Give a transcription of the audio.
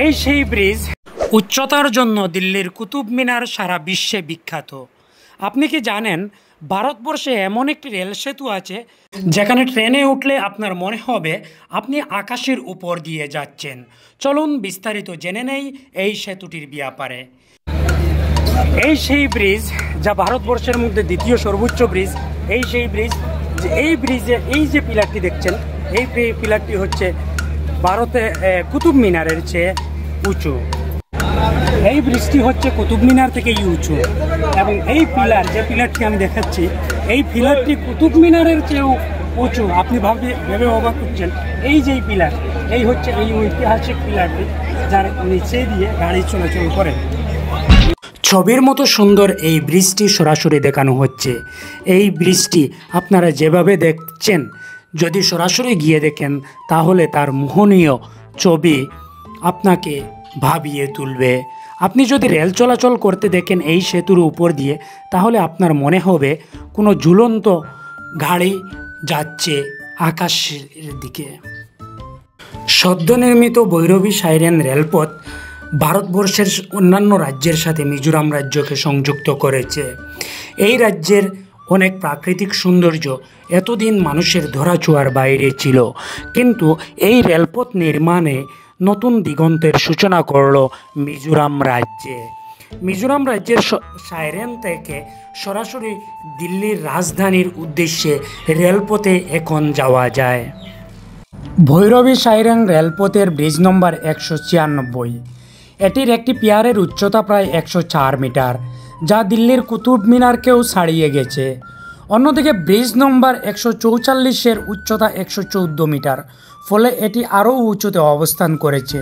এই সেই ব্রিজ উচ্চতার জন্য দিল্লির কুতুব মিনার সারা বিশ্বে বিখ্যাত। আপনি কি জানেন ভারতবর্ষে এমন একটি রেল সেতু আছে যেখানে ট্রেনে উঠলে আপনার মনে হবে আপনি আকাশের উপর দিয়ে যাচ্ছেন। চলুন বিস্তারিত জেনে নেই এই সেতুটির ব্যাপারে। এই সেই ব্রিজ যা ভারতবর্ষের মধ্যে দ্বিতীয় সর্বোচ্চ ব্রিজ। এই সেই ব্রিজ, এই ব্রিজে এই যে পিলারটি দেখছেন, এই পিলারটি হচ্ছে ভারতে কুতুব মিনারের চেয়ে উঁচু। এই ব্রিজটি হচ্ছে কুতুব মিনার থেকেই উঁচু এবং এই পিলার, যে পিলারটি আমি দেখাচ্ছি, এই পিলারটি কুতুব মিনারের চেয়েও উঁচু। আপনি ভেবে অবাক হচ্ছেন, এই যে পিলার, এই হচ্ছে এই ঐতিহাসিক পিলারটি যার নিচে দিয়ে গাড়ি চলাচল করে। ছবির মতো সুন্দর এই ব্রিজটি সরাসরি দেখানো হচ্ছে। এই ব্রিজটি আপনারা যেভাবে দেখছেন, যদি সরাসরি গিয়ে দেখেন তাহলে তার মোহনীয় ছবি আপনাকে ভাবিয়ে তুলবে। আপনি যদি রেল চলাচল করতে দেখেন এই সেতুর উপর দিয়ে, তাহলে আপনার মনে হবে কোনো ঝুলন্ত গাড়ি যাচ্ছে আকাশের দিকে। সদ্য নির্মিত ভৈরবী সাইরেন রেলপথ ভারতবর্ষের অন্যান্য রাজ্যের সাথে মিজোরাম রাজ্যকে সংযুক্ত করেছে। এই রাজ্যের অনেক প্রাকৃতিক সৌন্দর্য এতদিন মানুষের ধরাছোঁয়ার বাইরে ছিল, কিন্তু এই রেলপথ নির্মাণে নতুন দিগন্তের সূচনা করল মিজোরাম রাজ্যে। মিজোরাম রাজ্যের সাইরেন থেকে সরাসরি দিল্লির রাজধানীর উদ্দেশ্যে রেলপথে এখন যাওয়া যায়। ভৈরবী সাইরেন রেলপথের ব্রিজ নম্বর 196। এটির একটি পিয়ারের উচ্চতা প্রায় 104 মিটার, যা দিল্লির কুতুব মিনারকেও ছাড়িয়ে গেছে। অন্যদিকে ব্রিজ নম্বর 144-এর উচ্চতা 114 মিটার, ফলে এটি আরও উঁচুতে অবস্থান করেছে।